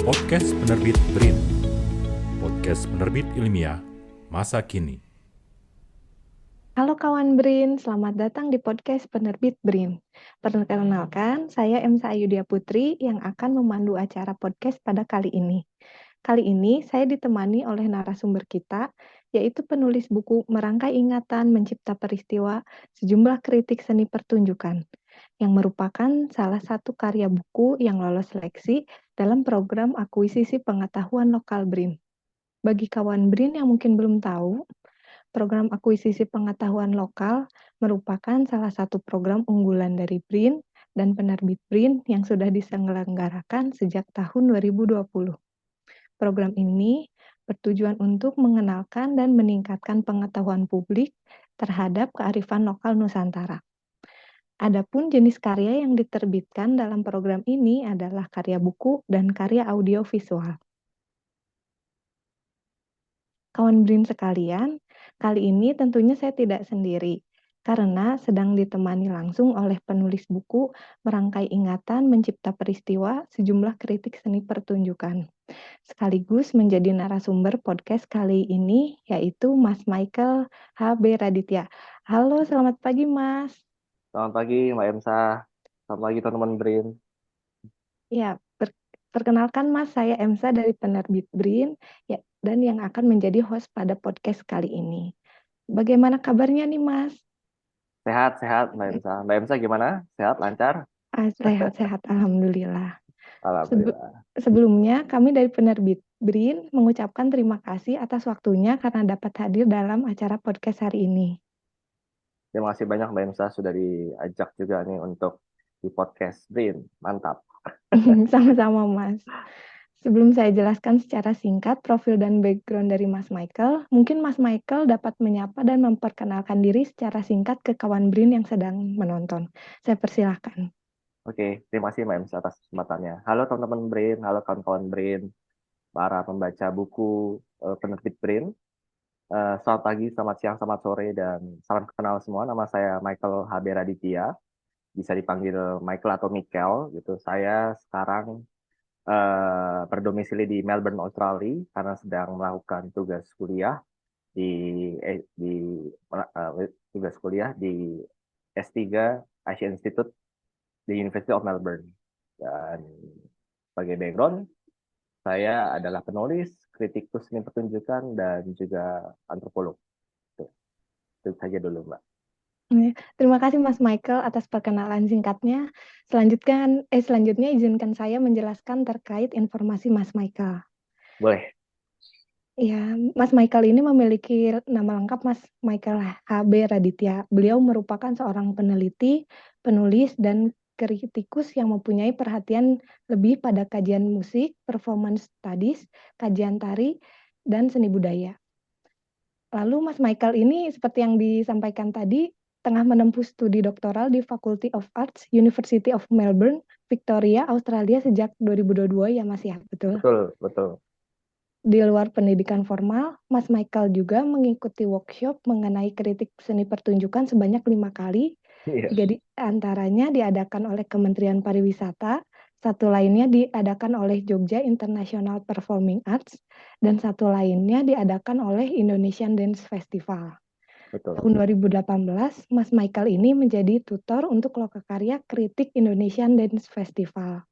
Podcast Penerbit BRIN, podcast penerbit ilmiah masa kini. Halo kawan BRIN, selamat datang di podcast Penerbit BRIN. Perkenalkan, saya Emsa Ayudia Putri yang akan memandu acara podcast pada kali ini. Kali ini saya ditemani oleh narasumber kita, yaitu penulis buku Merangkai Ingatan Mencipta Peristiwa, Sejumlah Kritik Seni Pertunjukan, yang merupakan salah satu karya buku yang lolos seleksi dalam program akuisisi pengetahuan lokal BRIN. Bagi kawan BRIN yang mungkin belum tahu, program akuisisi pengetahuan lokal merupakan salah satu program unggulan dari BRIN dan penerbit BRIN yang sudah diselenggarakan sejak tahun 2020. Program ini bertujuan untuk mengenalkan dan meningkatkan pengetahuan publik terhadap kearifan lokal Nusantara. Adapun jenis karya yang diterbitkan dalam program ini adalah karya buku dan karya audiovisual. Kawan BRIN sekalian, kali ini tentunya saya tidak sendiri, karena sedang ditemani langsung oleh penulis buku Merangkai Ingatan Mencipta Peristiwa, Sejumlah Kritik Seni Pertunjukan. Sekaligus menjadi narasumber podcast kali ini, yaitu Mas Michael H.B. Raditya. Halo, selamat pagi Mas. Selamat pagi Mbak Emsa, selamat pagi teman-teman BRIN. Ya, perkenalkan Mas, saya Emsa dari penerbit BRIN, ya, dan yang akan menjadi host pada podcast kali ini. Bagaimana kabarnya nih Mas? Sehat Mbak Emsa. Mbak Emsa gimana? Sehat, lancar? Sehat-sehat, Alhamdulillah. Alhamdulillah. Sebelumnya, kami dari penerbit BRIN mengucapkan terima kasih atas waktunya karena dapat hadir dalam acara podcast hari ini. Terima kasih banyak Mbak Emsa sudah diajak juga nih untuk di podcast BRIN. Mantap. Sama-sama, Mas. Sebelum saya jelaskan secara singkat profil dan background dari Mas Michael, mungkin Mas Michael dapat menyapa dan memperkenalkan diri secara singkat ke kawan BRIN yang sedang menonton. Saya persilahkan. Oke, terima kasih Mbak Emsa atas kesempatannya. Halo teman-teman BRIN, halo kawan-kawan BRIN, para pembaca buku penerbit BRIN. Selamat pagi, selamat siang, selamat sore, dan salam kenal semua. Nama saya Michael H.B. Raditya, bisa dipanggil Michael atau Mikel gitu. Saya sekarang berdomisili di Melbourne, Australia, karena sedang melakukan tugas kuliah tugas kuliah di S3 Asia Institute di University of Melbourne. Dan sebagai background, saya adalah penulis, kritikus seni pertunjukan, dan juga antropolog. Itu saja dulu, Mbak. Terima kasih Mas Michael atas perkenalan singkatnya. Selanjutnya izinkan saya menjelaskan terkait informasi Mas Michael. Boleh. Ya, Mas Michael ini memiliki nama lengkap Mas Michael H.B. Raditya. Beliau merupakan seorang peneliti, penulis, dan kritikus yang mempunyai perhatian lebih pada kajian musik, performance studies, kajian tari, dan seni budaya. Lalu Mas Michael ini seperti yang disampaikan tadi, tengah menempuh studi doktoral di Faculty of Arts, University of Melbourne, Victoria, Australia sejak 2022 ya Mas ya, betul? Betul. Di luar pendidikan formal, Mas Michael juga mengikuti workshop mengenai kritik seni pertunjukan sebanyak 5 kali. Iya. 3 di antaranya diadakan oleh Kementerian Pariwisata, satu lainnya diadakan oleh Jogja International Performing Arts, dan satu lainnya diadakan oleh Indonesian Dance Festival. Betul. Tahun 2018, Mas Michael ini menjadi tutor untuk lokakarya kritik Indonesian Dance Festival.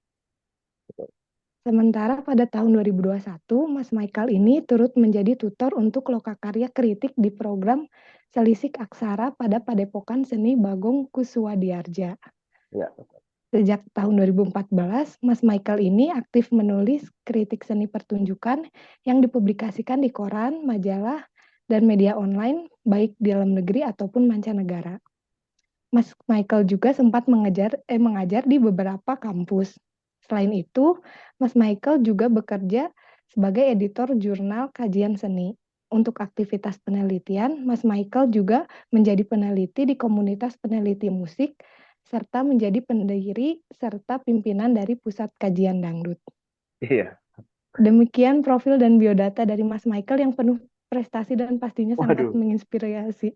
Betul. Sementara pada tahun 2021, Mas Michael ini turut menjadi tutor untuk lokakarya kritik di program Selisik Aksara pada Padepokan Seni Bagong Kussuadiardja. Ya. Sejak tahun 2014, Mas Michael ini aktif menulis kritik seni pertunjukan yang dipublikasikan di koran, majalah, dan media online, baik di dalam negeri ataupun mancanegara. Mas Michael juga sempat mengajar di beberapa kampus. Selain itu, Mas Michael juga bekerja sebagai editor jurnal kajian seni. Untuk aktivitas penelitian, Mas Michael juga menjadi peneliti di komunitas peneliti musik, serta menjadi pendiri serta pimpinan dari Pusat Kajian Dangdut. Iya. Demikian profil dan biodata dari Mas Michael yang penuh prestasi dan pastinya sangat menginspirasi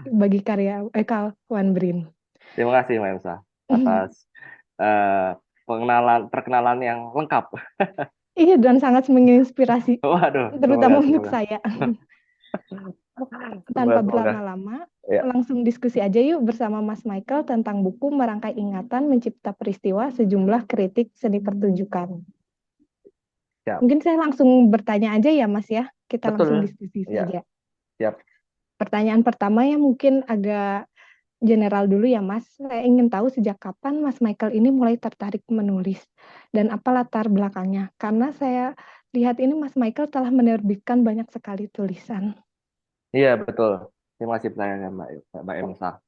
bagi kawan BRIN. Terima kasih Mbak Emsa atas perkenalan yang lengkap. Iya, dan sangat menginspirasi, Waduh, semoga, terutama untuk semoga. saya. Semoga, Tanpa semoga. berlama-lama, Ya, langsung diskusi aja yuk bersama Mas Michael tentang buku Merangkai Ingatan Mencipta Peristiwa Sejumlah Kritik Seni Pertunjukan. siap. Mungkin saya langsung bertanya aja ya Mas ya, kita langsung Betul. diskusi Ya, saja. siap. Pertanyaan pertama ya mungkin agak general dulu ya Mas. Saya ingin tahu sejak kapan Mas Michael ini mulai tertarik menulis dan apa latar belakangnya. Karena saya lihat ini Mas Michael telah menerbitkan banyak sekali tulisan. Iya, betul. Terima kasih pertanyaannya, Mbak Emsa.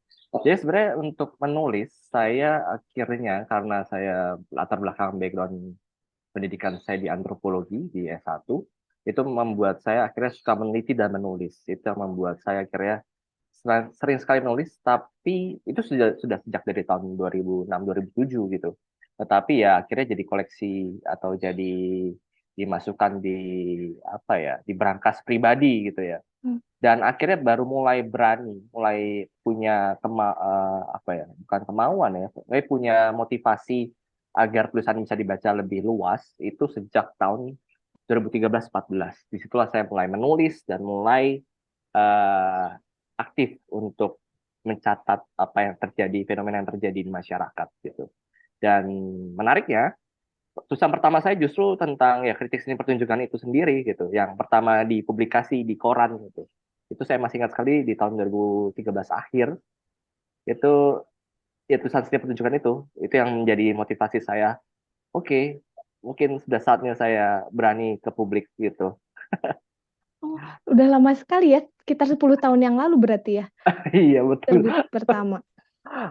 Jadi sebenarnya untuk menulis, saya akhirnya karena saya latar belakang background pendidikan saya di antropologi di S1, itu membuat saya akhirnya suka meneliti dan menulis. Itu yang membuat saya akhirnya sering sekali menulis, tapi itu sudah sejak dari tahun 2006-2007 gitu. Tetapi ya akhirnya jadi koleksi atau jadi dimasukkan di apa ya, di brankas pribadi gitu ya. Hmm. Dan akhirnya baru mulai berani, mulai punya apa ya, bukan kemauan ya, mulai punya motivasi agar tulisan bisa dibaca lebih luas itu sejak tahun 2013-14. Disitulah saya mulai menulis dan mulai eh, aktif untuk mencatat apa yang terjadi, fenomena yang terjadi di masyarakat gitu. Dan menariknya, tulisan pertama saya justru tentang ya kritik seni pertunjukan itu sendiri gitu. Yang pertama dipublikasi di koran gitu. Itu saya masih ingat sekali di tahun 2013 akhir itu ya tulisan seni pertunjukan itu yang menjadi motivasi saya. Oke, mungkin sudah saatnya saya berani ke publik gitu. Oh, udah lama sekali ya, sekitar 10 tahun yang lalu berarti ya, Iya betul, terbit pertama.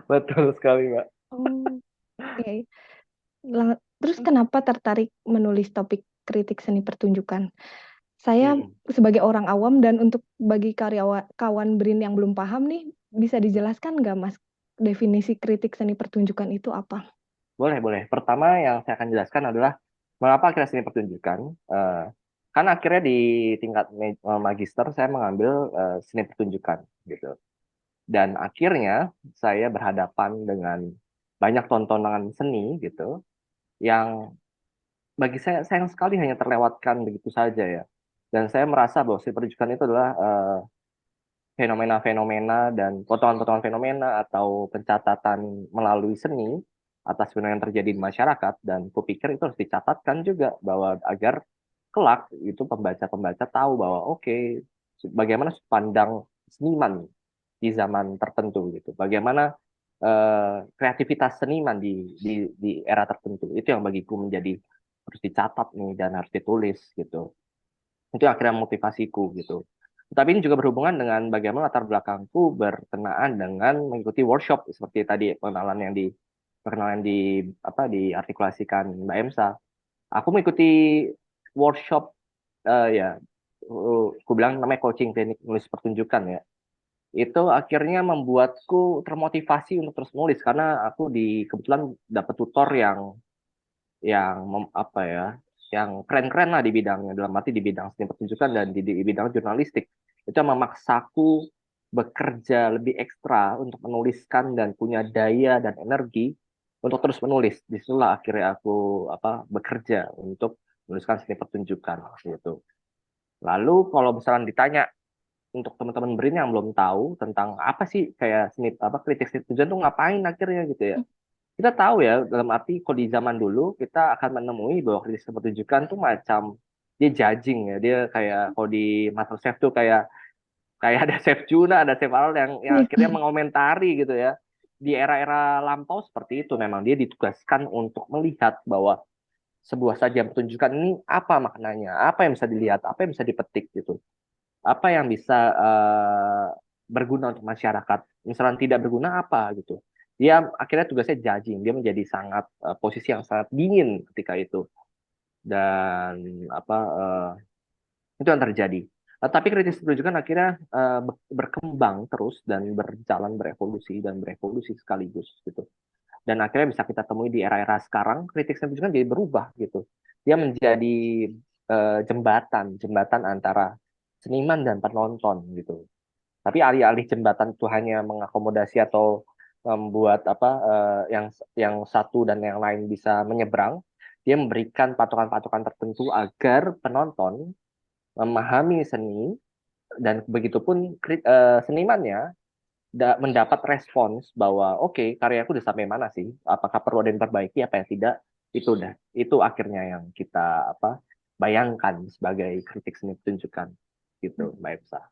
betul sekali Mbak. Oh, oke. Terus kenapa tertarik menulis topik kritik seni pertunjukan? Saya Hmm. sebagai orang awam dan untuk bagi kawan BRIN yang belum paham nih, bisa dijelaskan nggak Mas, definisi kritik seni pertunjukan itu apa? Boleh, boleh. Pertama yang saya akan jelaskan adalah mengapa akhirnya seni pertunjukan. Kan akhirnya di tingkat magister saya mengambil seni pertunjukan gitu. Dan akhirnya saya berhadapan dengan banyak tontonan seni gitu yang bagi saya sayang sekali hanya terlewatkan begitu saja ya. Dan saya merasa bahwa seni pertunjukan itu adalah fenomena-fenomena dan potongan-potongan fenomena atau pencatatan melalui seni atas fenomena yang terjadi di masyarakat, dan kupikir itu harus dicatatkan juga bahwa agar kelak itu pembaca-pembaca tahu bahwa oke, bagaimana sudut pandang seniman di zaman tertentu gitu, bagaimana kreativitas seniman di era tertentu, itu yang bagiku menjadi harus dicatat nih dan harus ditulis gitu. Itu akhirnya motivasiku gitu. Tapi ini juga berhubungan dengan bagaimana latar belakangku berkenaan dengan mengikuti workshop seperti tadi perkenalan di apa diartikulasikan Mbak Emsa. Aku mengikuti workshop ya aku bilang namanya coaching teknik nulis pertunjukan ya. Itu akhirnya membuatku termotivasi untuk terus nulis karena aku kebetulan dapat tutor yang apa ya, yang keren-keren lah di bidangnya, dalam arti di bidang seni pertunjukan dan di bidang jurnalistik. Itu yang memaksaku bekerja lebih ekstra untuk menuliskan dan punya daya dan energi untuk terus menulis. Disitulah akhirnya aku bekerja untuk menuliskan seni pertunjukan gitu. Lalu kalau misalnya ditanya untuk teman-teman BRIN yang belum tahu tentang apa sih kayak kritik seni pertunjukan tuh ngapain akhirnya gitu ya. Kita tahu ya, dalam arti kalau di zaman dulu kita akan menemui bahwa kritis pertunjukan tuh macam dia judging ya, dia kayak kalau di MasterChef tuh kayak kayak ada chef Juna, ada chef Arnold yang Iya. akhirnya mengomentari gitu ya. Di era-era lampau seperti itu memang dia ditugaskan untuk melihat bahwa sebuah sajian pertunjukan ini apa maknanya, apa yang bisa dilihat, apa yang bisa dipetik gitu, apa yang bisa berguna untuk masyarakat, misalnya tidak berguna apa gitu. Dia akhirnya tugasnya judging, dia menjadi sangat posisi yang sangat dingin ketika itu, dan itu yang terjadi. Tapi kritis pertunjukan akhirnya berkembang terus dan berjalan berevolusi sekaligus gitu. Dan akhirnya bisa kita temui di era-era sekarang, kritik pertunjukan jadi berubah gitu. Dia menjadi jembatan antara seniman dan penonton gitu. Tapi alih-alih jembatan itu hanya mengakomodasi atau membuat yang satu dan yang lain bisa menyeberang, dia memberikan patokan-patokan tertentu agar penonton memahami seni, dan begitupun senimannya mendapat respons bahwa oke, karyaku udah sampai mana sih, apakah perlu ada yang diperbaiki apa yang tidak. Itu akhirnya yang kita bayangkan sebagai kritik seni pertunjukan gitu, Mbak Epsa.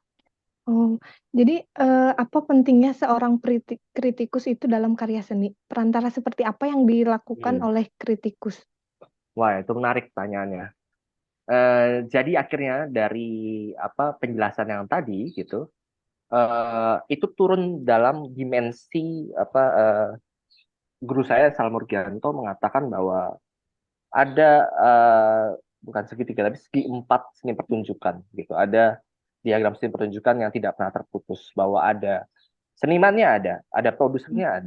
Oh, jadi apa pentingnya seorang kritikus itu dalam karya seni? Perantara seperti apa yang dilakukan oleh kritikus? Wah, itu menarik pertanyaannya. Jadi akhirnya dari penjelasan yang tadi gitu, itu turun dalam dimensi guru saya Sal Murgianto mengatakan bahwa ada bukan segitiga tapi segi empat seni pertunjukan gitu. Ada diagram seni pertunjukan yang tidak pernah terputus, bahwa ada senimannya, ada produsernya,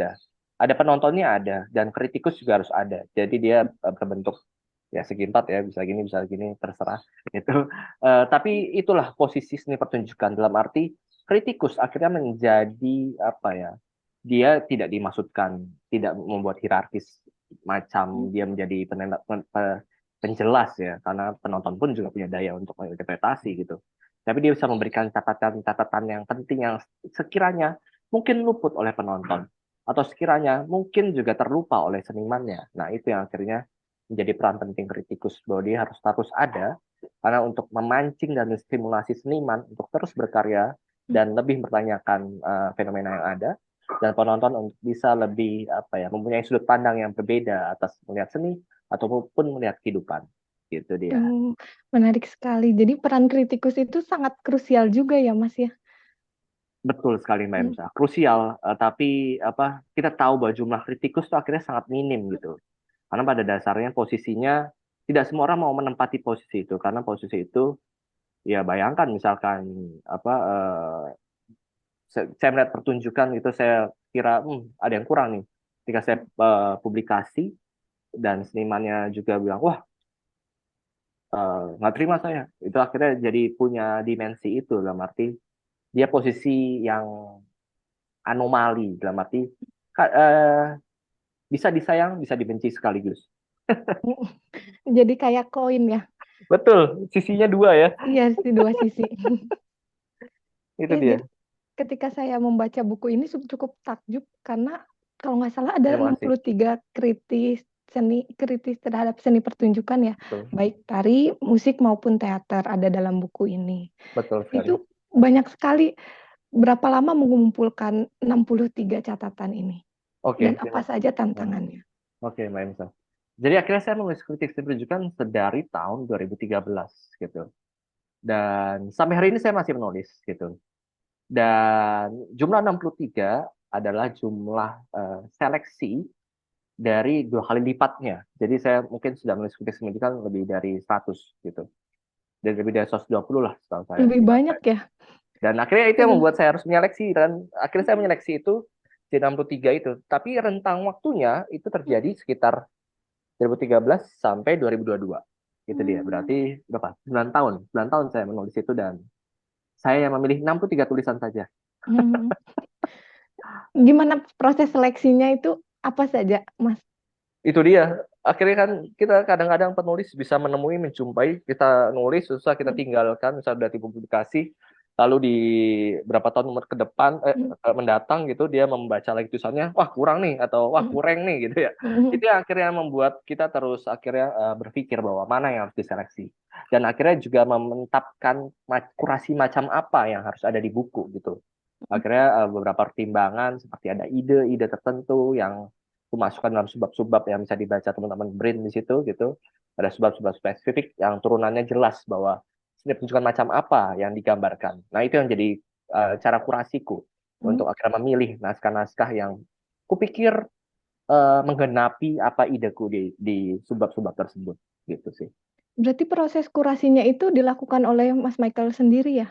ada penontonnya, dan kritikus juga harus ada. Jadi dia berbentuk ya segi empat ya, bisa gini terserah itu. Tapi itulah posisi seni pertunjukan, dalam arti kritikus akhirnya menjadi dia tidak dimaksudkan tidak membuat hierarkis macam dia menjadi penjelas ya, karena penonton pun juga punya daya untuk menginterpretasi gitu. Tapi dia bisa memberikan catatan-catatan yang penting yang sekiranya mungkin luput oleh penonton, atau sekiranya mungkin juga terlupa oleh senimannya. Nah, itu yang akhirnya menjadi peran penting kritikus, bahwa dia harus terus ada, karena untuk memancing dan menstimulasi seniman untuk terus berkarya dan lebih mempertanyakan fenomena yang ada, dan penonton untuk bisa lebih mempunyai sudut pandang yang berbeda atas melihat seni ataupun melihat kehidupan. Gitu dia. Menarik sekali. Jadi peran kritikus itu sangat krusial juga ya, Mas ya? Betul sekali, Mbak Emsa. Krusial, tapi kita tahu bahwa jumlah kritikus itu akhirnya sangat minim gitu. Karena pada dasarnya posisinya tidak semua orang mau menempati posisi itu, karena posisi itu ya bayangkan misalkan saya melihat pertunjukan itu, saya kira ada yang kurang nih. Ketika saya publikasi dan senimannya juga bilang, wah nggak terima saya, itu akhirnya jadi punya dimensi itu, dalam arti dia posisi yang anomali, dalam arti bisa disayang bisa dibenci sekaligus. Jadi kayak koin ya? Betul, sisinya dua ya. Iya, dua sisi. Itu Ya, dia. jadi ketika saya membaca buku ini cukup takjub, karena kalau nggak salah ada Terima kasih. 63 kritis terhadap seni pertunjukan ya, Betul. baik tari, musik maupun teater ada dalam buku ini. Betul sekali. Itu banyak sekali. Berapa lama mengumpulkan 63 catatan ini? Oke, Dan apa saja tantangannya? Oke, Mbak Emsa. Jadi akhirnya saya menulis kritik seni pertunjukan dari tahun 2013 gitu. Dan sampai hari ini saya masih menulis gitu. Dan jumlah 63 adalah jumlah seleksi dari 2 kali lipatnya. Jadi saya mungkin sudah menulis kritik seni pertunjukan lebih dari 100 gitu. Dan lebih dari 120 lah setahu saya. Lebih banyak ya? Dan akhirnya itu yang membuat saya harus menyeleksi, dan akhirnya saya menyeleksi itu di 63 itu. Tapi rentang waktunya itu terjadi sekitar 2013 sampai 2022. Itu dia. Berarti berapa? 9 tahun. 9 tahun saya menulis itu, dan saya yang memilih 63 tulisan saja. Gimana proses seleksinya itu, apa saja, Mas? Itu dia. Akhirnya kan kita kadang-kadang penulis bisa menjumpai, kita nulis, susah kita tinggalkan, misalnya udah dipublikasi, lalu di berapa tahun ke depan mendatang gitu, dia membaca lagi tulisannya, wah kurang nih, atau wah kurang nih gitu ya. Itu yang akhirnya membuat kita terus akhirnya berpikir bahwa mana yang harus diseleksi, dan akhirnya juga mementapkan kurasi macam apa yang harus ada di buku gitu. Akhirnya beberapa pertimbangan, seperti ada ide-ide tertentu yang aku masukkan dalam subbab-subbab yang bisa dibaca teman-teman BRIN di situ gitu. Ada subbab-subbab spesifik yang turunannya jelas bahwa seni pertunjukan macam apa yang digambarkan. Nah, itu yang jadi cara kurasiku untuk akhirnya memilih naskah-naskah yang kupikir menggenapi apa ideku di subbab-subbab tersebut gitu sih. Berarti proses kurasinya itu dilakukan oleh Mas Michael sendiri ya?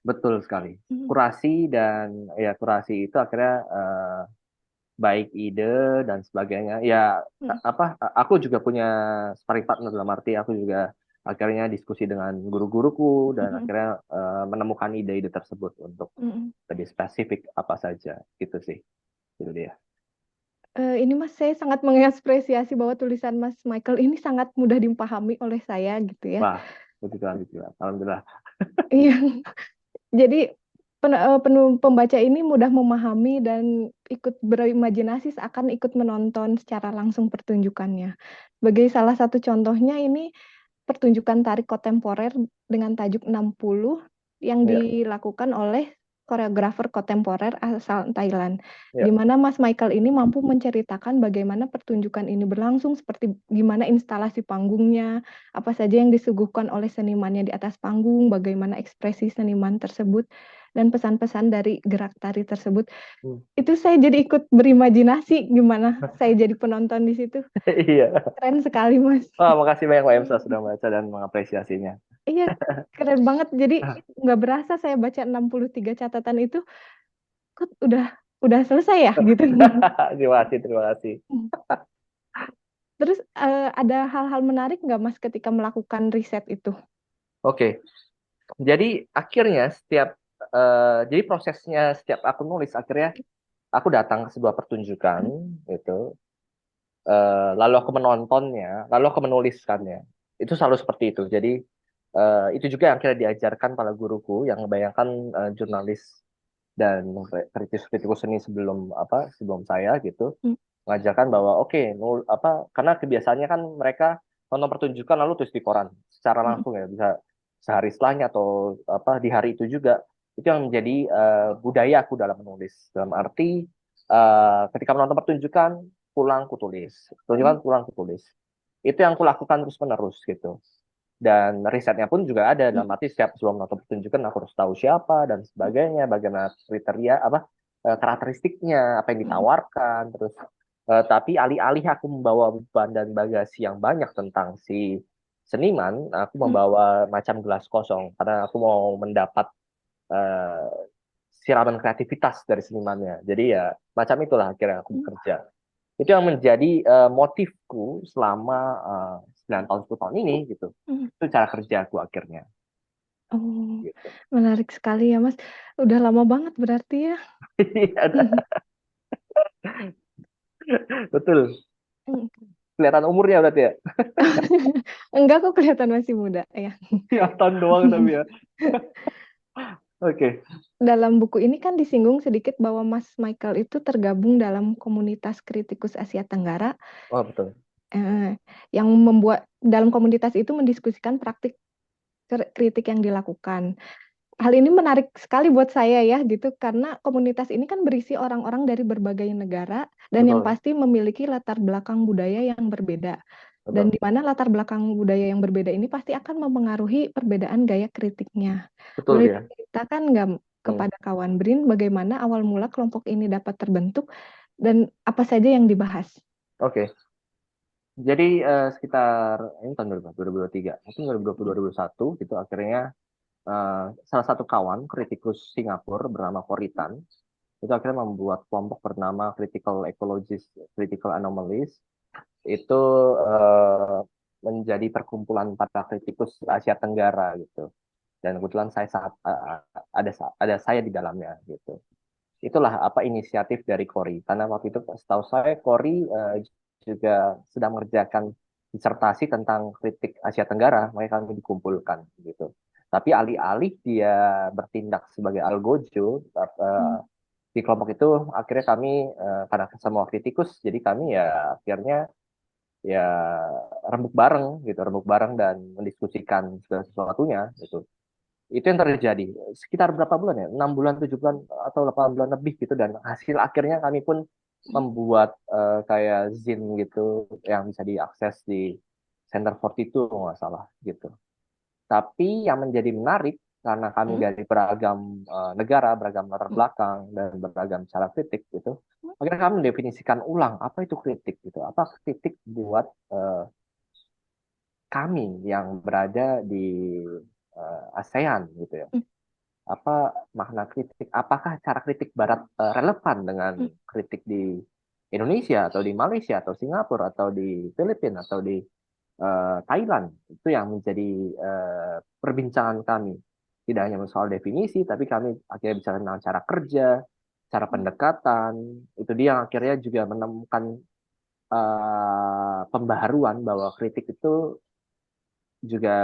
Betul sekali. Kurasi, dan ya kurasi itu akhirnya baik ide dan sebagainya. Ya aku juga punya sparring partner, dalam arti aku juga akhirnya diskusi dengan guru-guruku, dan akhirnya menemukan ide-ide tersebut untuk lebih spesifik apa saja gitu sih. Itu dia. Ini Mas, saya sangat mengapresiasi bahwa tulisan Mas Michael ini sangat mudah dipahami oleh saya gitu ya. Wah, puji Tuhan, alhamdulillah. Iya, jadi pembaca ini mudah memahami dan ikut berimajinasi seakan ikut menonton secara langsung pertunjukannya. Sebagai salah satu contohnya ini pertunjukan tari kontemporer dengan tajuk 60 yang Ya, dilakukan oleh koreografer kontemporer asal Thailand. ya. Di mana Mas Michael ini mampu menceritakan bagaimana pertunjukan ini berlangsung, seperti gimana instalasi panggungnya, apa saja yang disuguhkan oleh senimannya di atas panggung, bagaimana ekspresi seniman tersebut, dan pesan-pesan dari gerak tari tersebut. Hmm. Itu saya jadi ikut berimajinasi gimana saya jadi penonton di situ. Iya. Keren sekali, Mas. Wah, makasih banyak Mbak Emsa sudah membaca dan mengapresiasinya. Iya, keren banget. Jadi nggak berasa saya baca 63 catatan itu, kok udah selesai ya gitu. Terima kasih. Terus ada hal-hal menarik nggak Mas ketika melakukan riset itu? Oke, jadi akhirnya jadi prosesnya setiap aku nulis akhirnya aku datang ke sebuah pertunjukan gitu, lalu aku menontonnya, lalu aku menuliskannya. Itu selalu seperti itu. Jadi itu juga yang akhirnya diajarkan pada guruku yang membayangkan jurnalis dan kritikus seni sebelum saya gitu, Hmm. mengajarkan bahwa oke, karena kebiasaannya kan mereka nonton pertunjukan lalu tulis di koran secara Hmm. langsung ya, bisa sehari setelahnya atau di hari itu juga. Itu yang menjadi budaya aku dalam menulis, dalam arti ketika menonton pertunjukan pulang kutulis, Hmm. pertunjukan pulang kutulis. Itu yang aku lakukan terus menerus gitu. Dan risetnya pun juga ada, dalam arti setiap sebelum nonton pertunjukan aku harus tahu siapa dan sebagainya, bagaimana kriteria karakteristiknya, apa yang ditawarkan, terus tapi alih-alih aku membawa beban dan bagasi yang banyak tentang si seniman, aku Hmm. membawa macam gelas kosong karena aku mau mendapat eh, siraman kreativitas dari senimannya. Jadi ya macam itulah akhirnya aku bekerja. Itu yang menjadi motifku selama 9 tahun 10 tahun ini gitu. Hmm. Itu cara kerjaku akhirnya Oh, gitu. menarik sekali ya Mas. Udah lama banget berarti ya. Betul. Hmm. Kelihatan umurnya berarti ya. Enggak, kok kelihatan masih muda ya. Kelihatan doang tapi ya. Oke. Dalam buku ini kan disinggung sedikit bahwa Mas Michael itu tergabung dalam komunitas kritikus Asia Tenggara, Oh, betul. yang membuat dalam komunitas itu mendiskusikan praktik kritik yang dilakukan. Hal ini menarik sekali buat saya ya gitu, karena komunitas ini kan berisi orang-orang dari berbagai negara dan yang Betul. pasti memiliki latar belakang budaya yang berbeda. Dan Betul. di mana latar belakang budaya yang berbeda ini pasti akan memengaruhi perbedaan gaya kritiknya. Betul Boleh ya. diceritakan nggak Hmm. kepada kawan Brin bagaimana awal mula kelompok ini dapat terbentuk dan apa saja yang dibahas? Oke. Jadi sekitar ini tahun 2023, mungkin 2020-2021 gitu akhirnya salah satu kawan kritikus Singapura bernama Koritan itu akhirnya membuat kelompok bernama Critical Ecologist, Critical Anomalies. Itu eh, menjadi perkumpulan para kritikus Asia Tenggara gitu. Dan kebetulan ada saya di dalamnya gitu. Itulah apa inisiatif dari Kori. Karena waktu itu setahu saya Kori juga sedang mengerjakan disertasi tentang kritik Asia Tenggara, makanya kami dikumpulkan gitu. Tapi alih-alih dia bertindak sebagai algojo di kelompok itu, akhirnya kami karena semua kritikus, jadi kami ya akhirnya ya rembuk bareng dan mendiskusikan segala sesuatunya gitu. Itu yang terjadi sekitar berapa bulan ya, 6 bulan 7 bulan atau 8 bulan lebih gitu, dan hasil akhirnya kami pun membuat kayak zine gitu yang bisa diakses di Center 42 kalau nggak salah gitu. Tapi yang menjadi menarik karena kami Hmm. dari beragam negara, beragam latar belakang dan beragam cara kritik gitu, akhirnya kami mendefinisikan ulang apa itu kritik gitu, apa kritik buat kami yang berada di ASEAN gitu ya. Apa makna kritik? Apakah cara kritik Barat relevan dengan kritik di Indonesia atau di Malaysia atau Singapura atau di Filipina atau di Thailand? Itu yang menjadi perbincangan kami. Tidak hanya soal definisi, tapi kami akhirnya bicara tentang cara kerja, cara pendekatan, itu dia yang akhirnya juga menemukan pembaharuan bahwa kritik itu juga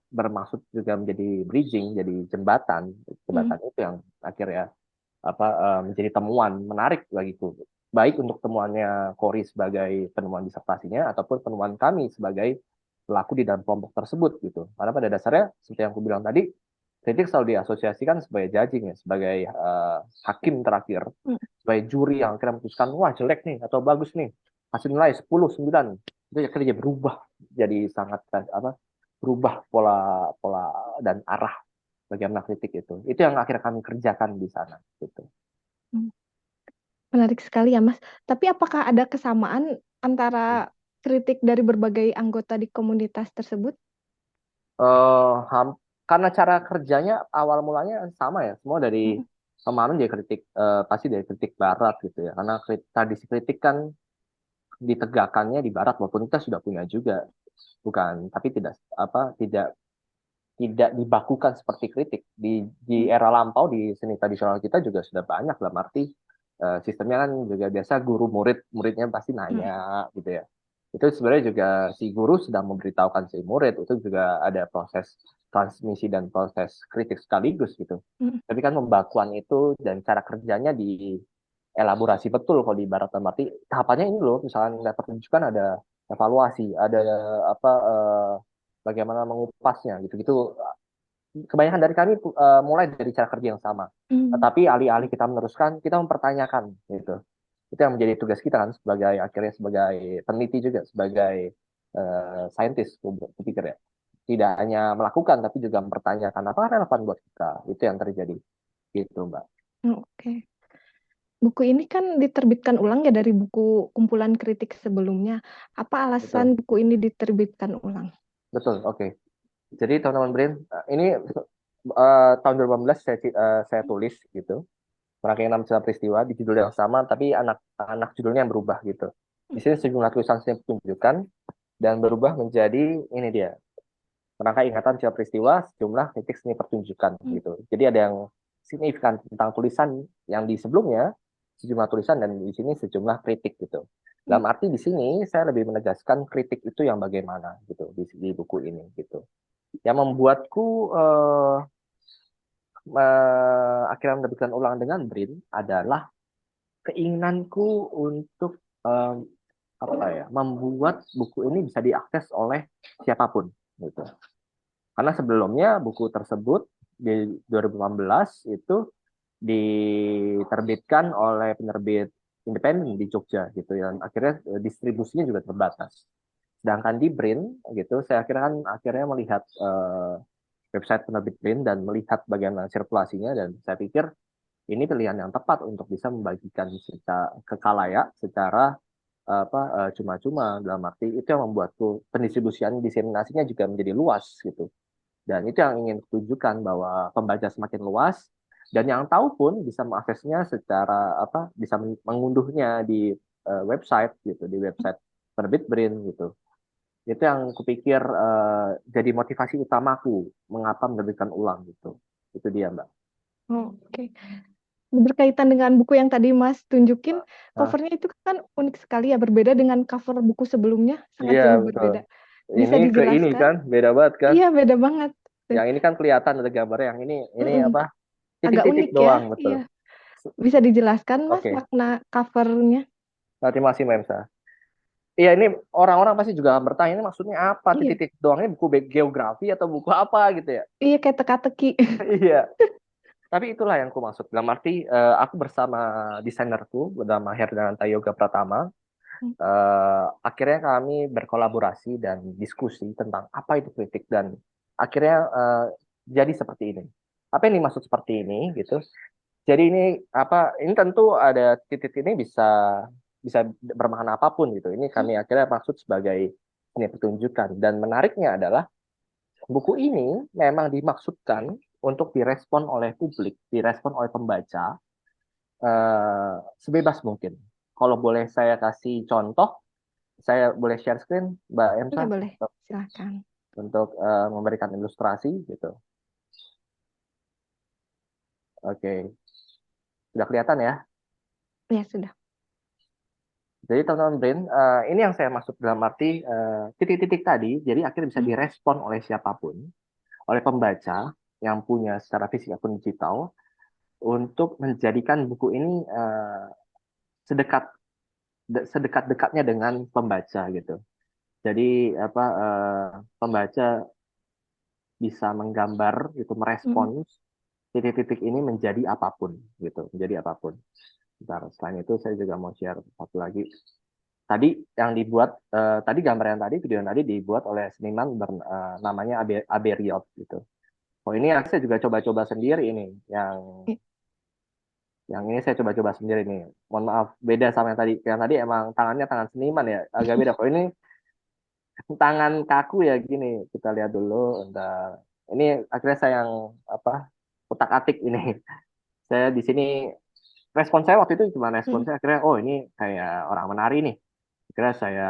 bermaksud juga menjadi bridging, jadi jembatan itu yang akhirnya menjadi temuan menarik bagiku, baik untuk temuannya Corey sebagai penemuan disertasinya ataupun penemuan kami sebagai pelaku di dalam kelompok tersebut gitu. Karena pada dasarnya seperti yang aku bilang tadi, kritik selalu diasosiasikan sebagai judging ya, sebagai hakim terakhir, sebagai juri yang akhirnya memutuskan wah jelek nih atau bagus nih, kasih nilai 10, 9. Itu akhirnya berubah jadi sangat berubah pola pola dan arah bagaimana kritik itu. Itu yang akhirnya kami kerjakan di sana gitu. Menarik sekali ya, Mas. Tapi apakah ada kesamaan antara kritik dari berbagai anggota di komunitas tersebut? Karena cara kerjanya awal mulanya sama ya, semua dari pemahaman dia kritik, pasti dari kritik barat gitu ya. Karena tradisi kritik kan ditegakkannya di barat, walaupun kita sudah punya juga, bukan, tapi tidak tidak dibakukan seperti kritik di era lampau di seni tradisional kita juga sudah banyak lah, arti sistemnya kan juga biasa guru muridnya pasti nanya gitu ya. Itu sebenarnya juga si guru sedang memberitahukan si murid, itu juga ada proses transmisi dan proses kritik sekaligus gitu. Tapi kan pembakuan itu dan cara kerjanya di elaborasi betul kalau di barat, arti tahapannya ini loh, misalnya pertunjukan ada evaluasi, ada bagaimana mengupasnya gitu-gitu. Kebanyakan dari kami mulai dari cara kerja yang sama. Tetapi alih-alih kita meneruskan, kita mempertanyakan gitu. Itu yang menjadi tugas kita kan akhirnya sebagai peneliti juga, sebagai saintis, aku pikir ya. Tidak hanya melakukan tapi juga mempertanyakan apa relevan buat kita. Itu yang terjadi gitu, Mbak. Oke. Buku ini kan diterbitkan ulang ya dari buku kumpulan kritik sebelumnya. Apa alasan buku ini diterbitkan ulang? Betul, oke. Jadi teman-teman Brin, ini tahun 2018 saya tulis gitu. Merangkai 6 cerita peristiwa di judul yang sama, tapi anak judulnya yang berubah gitu. Di sini sejumlah tulisan saya tunjukkan dan berubah menjadi ini dia, merangkai ingatan cerita peristiwa, sejumlah titik seni pertunjukan gitu. Jadi ada yang signifikan tentang tulisan yang di sebelumnya, sejumlah tulisan, dan di sini sejumlah kritik gitu. Dalam arti di sini saya lebih menegaskan kritik itu yang bagaimana gitu di buku ini gitu. Yang membuatku akhirnya menerbitkan ulang dengan Brin adalah keinginanku untuk membuat buku ini bisa diakses oleh siapapun gitu. Karena sebelumnya buku tersebut di 2018 itu diterbitkan oleh penerbit independen di Jogja gitu ya. Akhirnya distribusinya juga terbatas. Sedangkan di Brin gitu, saya akhirnya melihat website penerbit Brin dan melihat bagaimana sirkulasinya, dan saya pikir ini pilihan yang tepat untuk bisa membagikan ke khalayak secara cuma-cuma, dalam arti itu yang membuatku pendistribusian diseminasinya juga menjadi luas gitu. Dan itu yang ingin tunjukkan bahwa pembaca semakin luas, dan yang tahu pun bisa mengaksesnya secara bisa mengunduhnya di website gitu, di website penerbit Brin gitu. Itu yang kupikir jadi motivasi utamaku mengapa menerbitkan ulang gitu. Itu dia, Mbak. Oke. Berkaitan dengan buku yang tadi Mas tunjukin, covernya itu kan unik sekali ya, berbeda dengan cover buku sebelumnya, sangat Iya, jauh betul. berbeda. Bisa Ini ke ini dijelaskan? kan beda banget kan? Iya, beda banget. Yang ini kan kelihatan ada gambarnya, yang ini Agak titik-titik unik ya, doang, betul. iya. Bisa dijelaskan Mas Oke. makna covernya? Terima kasih, Mbak Emsa. Iya, ini orang-orang pasti juga bertanya, ini maksudnya apa? Iya. Titik-titik doang, ini buku geografi atau buku apa gitu ya? Iya, kayak teka-teki. Iya. Tapi itulah yang aku maksud. Dalam arti aku bersama desainerku, bernama Herdana Yoga Pratama, akhirnya kami berkolaborasi dan diskusi tentang apa itu kritik, dan akhirnya jadi seperti ini. Apa yang dimaksud seperti ini gitu? Jadi ini tentu ada titik ini bisa bermakna apapun gitu. Ini kami akhirnya maksud sebagai seni pertunjukan, dan menariknya adalah buku ini memang dimaksudkan untuk direspon oleh publik, direspon oleh pembaca sebebas mungkin. Kalau boleh saya kasih contoh, saya boleh share screen, Mbak Emsa, Iya, boleh. Silakan. untuk memberikan ilustrasi gitu. Oke. Sudah kelihatan ya? Ya, sudah. Jadi teman-teman Brain, ini yang saya maksud dalam arti titik-titik tadi, jadi akhirnya bisa direspon oleh siapapun, oleh pembaca yang punya secara fisik ataupun digital, untuk menjadikan buku ini sedekat-dekatnya dengan pembaca gitu. Jadi pembaca bisa menggambar itu merespons titik-titik ini menjadi apapun gitu, menjadi apapun. Bentar, selain itu saya juga mau share satu lagi. Tadi yang dibuat tadi gambar yang tadi, video yang tadi dibuat oleh seniman namanya Abe Riot gitu. Oh ini saya juga coba-coba sendiri ini, yang ini saya coba-coba sendiri nih. Mohon maaf, beda sama yang tadi. Yang tadi emang tangannya tangan seniman ya, agak beda. Kok ini tangan kaku ya gini. Kita lihat dulu. Ini akhirnya saya yang utak-atik ini. Saya di sini respon saya waktu itu cuma respon saya akhirnya ini kayak orang menari nih. Akhirnya saya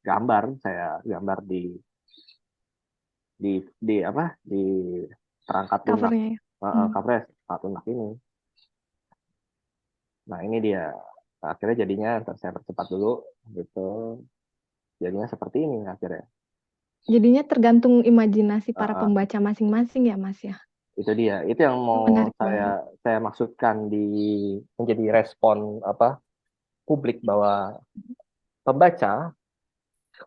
gambar di perangkat lunak. Covernya ya. Covernya perangkat lunak ini. Nah ini dia. Akhirnya jadinya saya percepat dulu gitu. Jadinya seperti ini akhirnya. Jadinya tergantung imajinasi para Uh, pembaca masing-masing ya, Mas ya. itu dia. Itu yang mau Menarik banget. saya maksudkan menjadi respon publik bahwa pembaca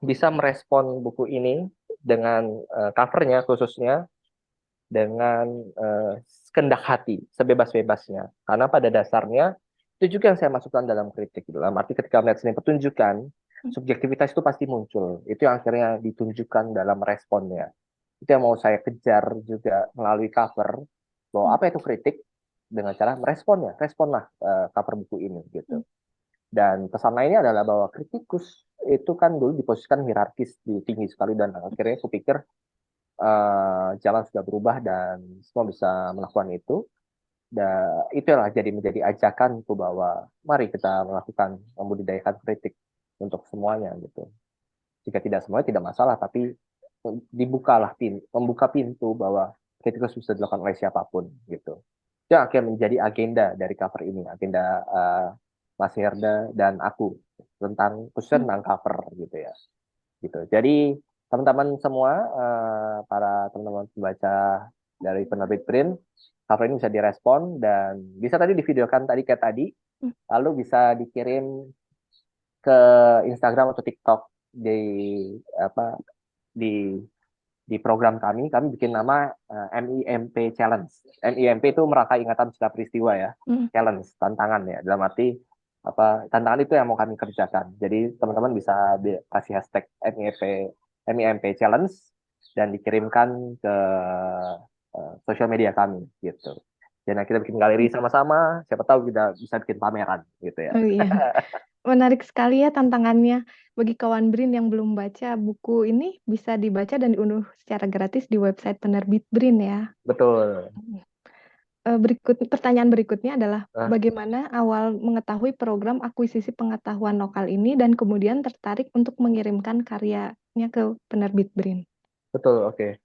bisa merespon buku ini dengan covernya khususnya dengan kehendak hati sebebas-bebasnya. Karena pada dasarnya itu juga yang saya masukkan dalam kritik. Dalam arti ketika melihat seni pertunjukan, subjektivitas itu pasti muncul. Itu yang akhirnya ditunjukkan dalam responnya. Itu yang mau saya kejar juga melalui cover, bahwa apa itu kritik dengan cara meresponnya. Responlah cover buku ini gitu. Dan pesan lainnya adalah bahwa kritikus itu kan dulu diposisikan hierarkis, tinggi sekali, dan akhirnya aku pikir zaman sudah berubah dan semua bisa melakukan itu. Dan itulah menjadi ajakan itu bahwa mari kita melakukan membudidayakan kritik untuk semuanya gitu. Jika tidak semuanya tidak masalah, tapi membuka pintu bahwa kritikus bisa dilakukan oleh siapapun gitu. Itu yang akan menjadi agenda dari cover ini, agenda Mas Herda dan aku khususnya tentang cover gitu ya. Gitu. Jadi teman-teman semua, para teman-teman pembaca dari penerbit Print, cover ini bisa direspon dan bisa tadi divideokan tadi kayak tadi, lalu bisa dikirim ke Instagram atau TikTok di program kami bikin nama MIMP Challenge. MIMP itu merangkai ingatan setelah peristiwa ya, challenge, tantangan ya. Dalam arti tantangan itu yang mau kami kerjakan. Jadi teman-teman bisa kasih hashtag MIMP Challenge dan dikirimkan ke sosial media kami gitu. Dan kita bikin galeri sama-sama, siapa tahu kita bisa bikin pameran gitu ya. Oh iya. Menarik sekali ya tantangannya. Bagi kawan Brin yang belum baca buku ini, bisa dibaca dan diunduh secara gratis di website penerbit Brin ya. Betul. Pertanyaan berikutnya adalah bagaimana awal mengetahui program akuisisi pengetahuan lokal ini dan kemudian tertarik untuk mengirimkan karyanya ke penerbit Brin? Betul, oke.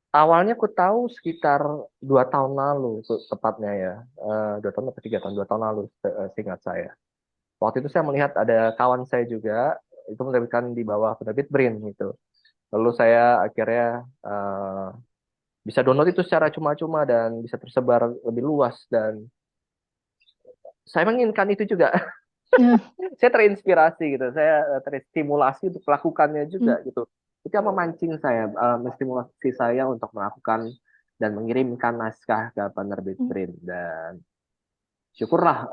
Awalnya aku tahu sekitar 2 tahun lalu, tepatnya ya. 2 tahun atau 3 tahun, 2 tahun lalu, seingat saya. Waktu itu saya melihat ada kawan saya juga, itu menerbitkan di bawah penerbit Brin gitu. Lalu saya akhirnya bisa download itu secara cuma-cuma dan bisa tersebar lebih luas. Dan saya menginginkan itu juga. Saya terinspirasi gitu, saya terstimulasi untuk melakukannya juga gitu. Itu yang memancing saya, menstimulasi saya untuk melakukan dan mengirimkan naskah ke penerbit Brin. Dan syukurlah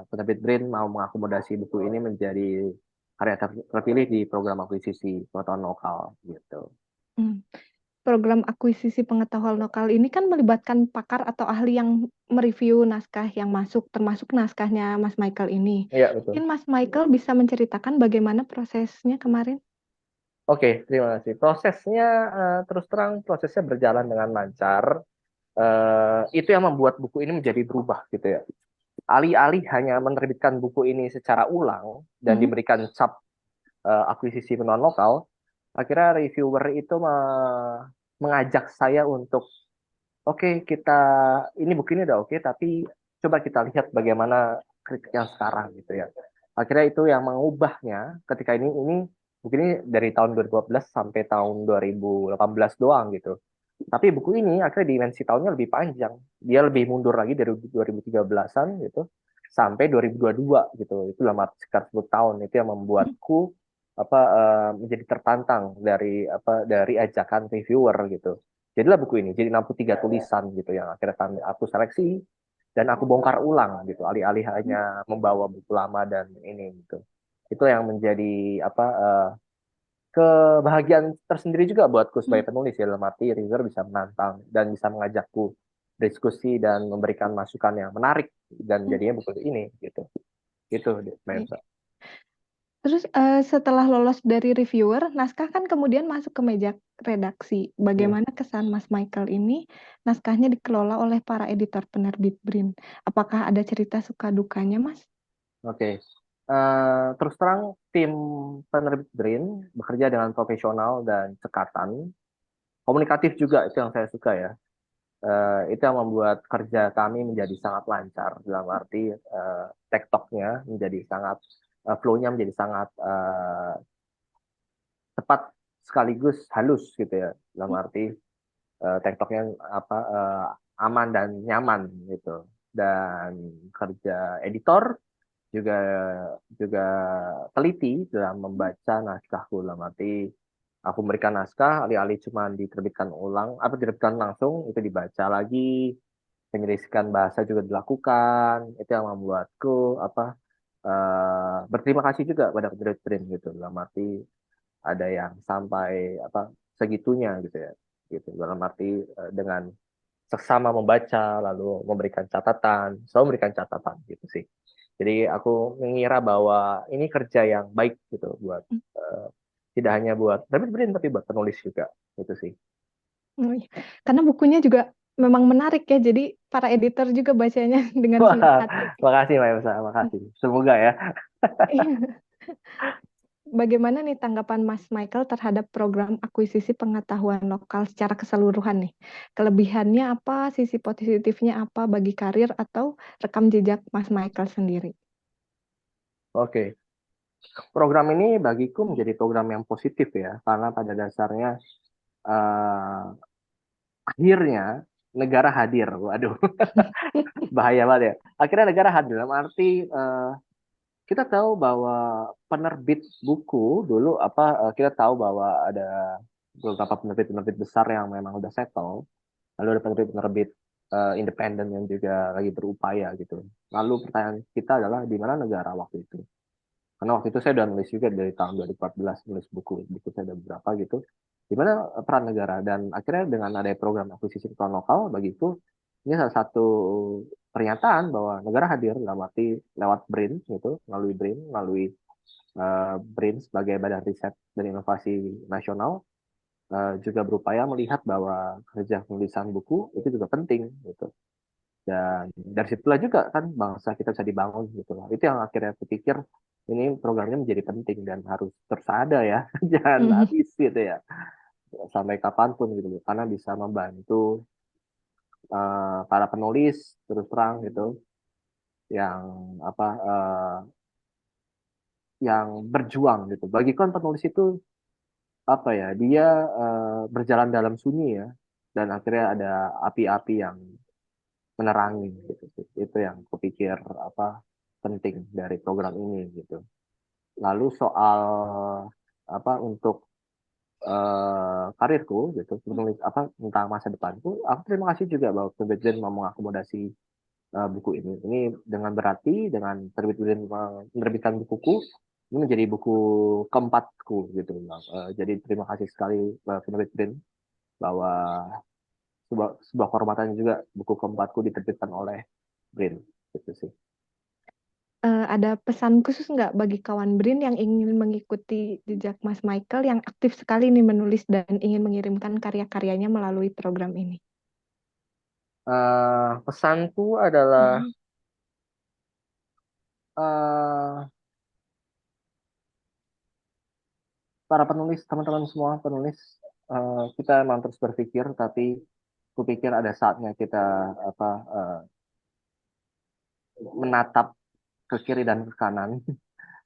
penerbit Brin mau mengakomodasi buku ini menjadi karya terpilih di program akuisisi pengetahuan lokal gitu. Program akuisisi pengetahuan lokal ini kan melibatkan pakar atau ahli yang mereview naskah yang masuk, termasuk naskahnya Mas Michael ini. Iya, betul. Mungkin Mas Michael bisa menceritakan bagaimana prosesnya kemarin? Oke, terima kasih. Prosesnya terus terang prosesnya berjalan dengan lancar. Itu yang membuat buku ini menjadi berubah gitu ya. Alih-alih hanya menerbitkan buku ini secara ulang dan diberikan cap akuisisi pengetahuan lokal, akhirnya reviewer itu mengajak saya untuk Oke, ini buku ini udah oke, tapi coba kita lihat bagaimana kritik yang sekarang gitu ya. Akhirnya itu yang mengubahnya ketika ini buku ini dari tahun 2012 sampai tahun 2018 doang gitu. Tapi buku ini akhirnya dimensi tahunnya lebih panjang. Dia lebih mundur lagi dari 2013-an gitu sampai 2022 gitu. Itu dalam sekitar 10 tahun. Itu yang membuatku menjadi tertantang dari ajakan reviewer gitu. Jadilah buku ini, jadi 63 tulisan gitu yang akhirnya aku seleksi dan aku bongkar ulang gitu, alih-alih hanya membawa buku lama dan ini gitu. Itu yang menjadi kebahagiaan tersendiri juga buatku sebagai penulis ya, dalam arti reviewer bisa menantang dan bisa mengajakku diskusi dan memberikan masukan yang menarik dan jadinya buku ini gitu. Gitu, Mbak Emsa. Terus setelah lolos dari reviewer, naskah kan kemudian masuk ke meja redaksi. Hmm. Bagaimana kesan Mas Michael ini naskahnya dikelola oleh para editor penerbit BRIN? Apakah ada cerita suka dukanya, Mas? Oke. Terus terang tim penerbit BRIN bekerja dengan profesional dan cekatan. Komunikatif juga itu yang saya suka ya. Itu yang membuat kerja kami menjadi sangat lancar dalam arti tektoknya menjadi sangat flow-nya menjadi sangat tepat sekaligus halus gitu ya. Dalam arti tektoknya aman dan nyaman gitu. Dan kerja editor juga juga teliti dalam membaca naskahku, dalam arti aku memberikan naskah alih-alih cuma diterbitkan langsung, itu dibaca lagi, penyelisihan bahasa juga dilakukan. Itu yang membuatku berterima kasih juga pada penerbit BRIN gitu, dalam arti ada yang sampai segitunya gitu ya, gitu dalam arti dengan seksama membaca lalu selalu memberikan catatan gitu sih. Jadi aku mengira bahwa ini kerja yang baik gitu buat eh, tidak hanya buat David Brin tapi buat penulis juga itu sih. Oh, iya. Karena bukunya juga memang menarik ya, jadi para editor juga bacanya dengan senang Wah, hati. makasih Mbak Elsa, makasih. Semoga ya. Iya. Bagaimana nih tanggapan Mas Michael terhadap program akuisisi pengetahuan lokal secara keseluruhan nih? Kelebihannya apa, sisi positifnya apa bagi karir atau rekam jejak Mas Michael sendiri? Oke, program ini bagiku menjadi program yang positif ya, karena pada dasarnya eh, akhirnya negara hadir. Waduh, bahaya banget ya. Akhirnya negara hadir dalam arti kita tahu bahwa penerbit buku dulu kita tahu bahwa ada beberapa penerbit-penerbit besar yang memang udah settle, lalu ada penerbit-penerbit independen yang juga lagi berupaya gitu. Lalu pertanyaan kita adalah di mana negara waktu itu? Karena waktu itu saya udah nulis juga dari tahun 2014 nulis buku saya ada beberapa gitu. Di mana peran negara dan akhirnya dengan ada program akuisisi peran lokal bagiku ini salah satu pernyataan bahwa negara hadir dalam arti lewat BRIN gitu, melalui BRIN sebagai badan riset dan inovasi nasional juga berupaya melihat bahwa kerja penulisan buku itu juga penting gitu. Dan dari situlah juga kan bangsa kita bisa dibangun gitu lah. Itu yang akhirnya aku pikir ini programnya menjadi penting dan harus terus ada ya, jangan Mhm. habis gitu ya, sampai kapanpun gitu, karena bisa membantu para penulis terus terang gitu, yang yang berjuang gitu. Bagi kan penulis itu dia berjalan dalam sunyi ya, dan akhirnya ada api-api yang menerangi gitu. Itu yang kupikir penting dari program ini gitu. Lalu soal untuk karirku gitu, menulis tentang masa depanku, aku terima kasih juga bahwa Penerbit Brin mau mengakomodasi buku ini. Ini dengan berarti dengan Penerbit Brin menerbitkan bukuku, ini menjadi buku keempatku gitu. Jadi terima kasih sekali Penerbit Brin bahwa sebuah kehormatan juga buku keempatku diterbitkan oleh Brin gitu sih. Ada pesan khusus nggak bagi kawan BRIN yang ingin mengikuti jejak Mas Michael yang aktif sekali nih menulis dan ingin mengirimkan karya-karyanya melalui program ini? Pesanku adalah Mhm. uh, para penulis, teman-teman semua penulis, kita memang terus berpikir, tapi kupikir ada saatnya kita menatap ke kiri dan ke kanan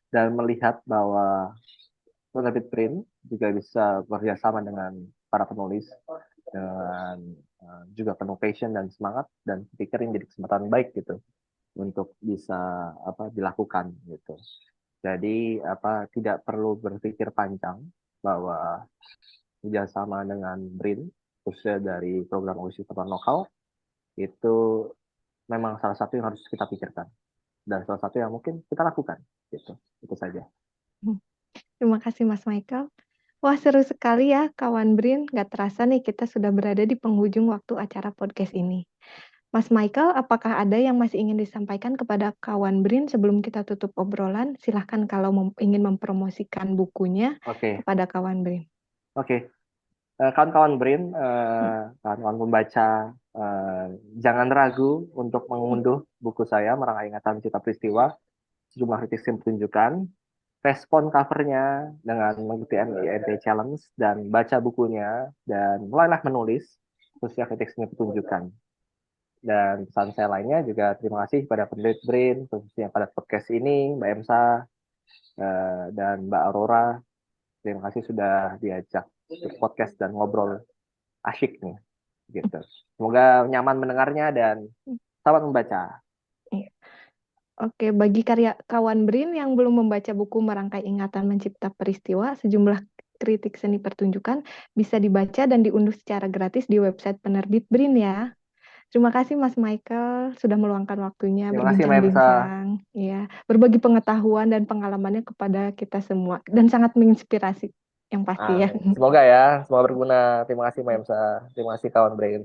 dan melihat bahwa penerbit print juga bisa bekerjasama dengan para penulis dengan juga penuh passion dan semangat, dan pikir ini jadi kesempatan baik gitu untuk bisa dilakukan gitu. Jadi tidak perlu berpikir panjang bahwa kerjasama dengan BRIN khususnya dari program OSI Pertukaran Lokal itu memang salah satu yang harus kita pikirkan dan salah satu yang mungkin kita lakukan gitu. Itu saja. Terima kasih Mas Michael. Wah, seru sekali ya kawan BRIN. Gak terasa nih kita sudah berada di penghujung waktu acara podcast ini. Mas Michael, apakah ada yang masih ingin disampaikan kepada kawan BRIN sebelum kita tutup obrolan? Silahkan kalau ingin mempromosikan bukunya kepada kawan BRIN. Oke. Kawan-kawan BRIN, kawan-kawan pembaca, jangan ragu untuk mengunduh buku saya, Merangkai Ingatan Cipta Peristiwa, Sejumlah Kritik Sim Pertunjukan. Respon covernya dengan mengikuti MINT Challenge dan baca bukunya dan mulailah menulis khususnya kritik seni pertunjukan. Dan pesan saya lainnya juga terima kasih kepada penerbit BRIN khususnya pada podcast ini, Mbak Emsa dan Mbak Aurora. Terima kasih sudah diajak podcast dan ngobrol asyik nih gitu. Semoga nyaman mendengarnya dan selamat membaca. Oke, bagi karya kawan BRIN yang belum membaca buku Merangkai Ingatan Mencipta Peristiwa, Sejumlah Kritik Seni Pertunjukan bisa dibaca dan diunduh secara gratis di website penerbit BRIN ya. Terima kasih Mas Michael sudah meluangkan waktunya berbincang-bincang, ya, berbagi pengetahuan dan pengalamannya kepada kita semua dan sangat menginspirasi yang pasti ya. Semoga ya, semoga berguna. Terima kasih Mbak Emsa, terima kasih kawan BRIN.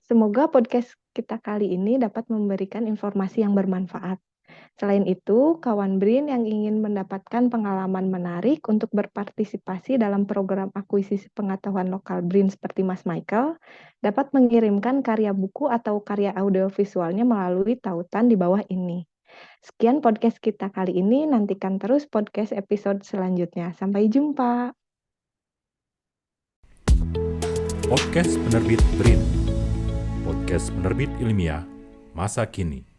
Semoga podcast kita kali ini dapat memberikan informasi yang bermanfaat. Selain itu, kawan BRIN yang ingin mendapatkan pengalaman menarik untuk berpartisipasi dalam program akuisisi pengetahuan lokal BRIN seperti Mas Michael, dapat mengirimkan karya buku atau karya audiovisualnya melalui tautan di bawah ini. Sekian podcast kita kali ini, nantikan terus podcast episode selanjutnya. Sampai jumpa. Podcast Penerbit BRIN, podcast penerbit ilmiah masa kini.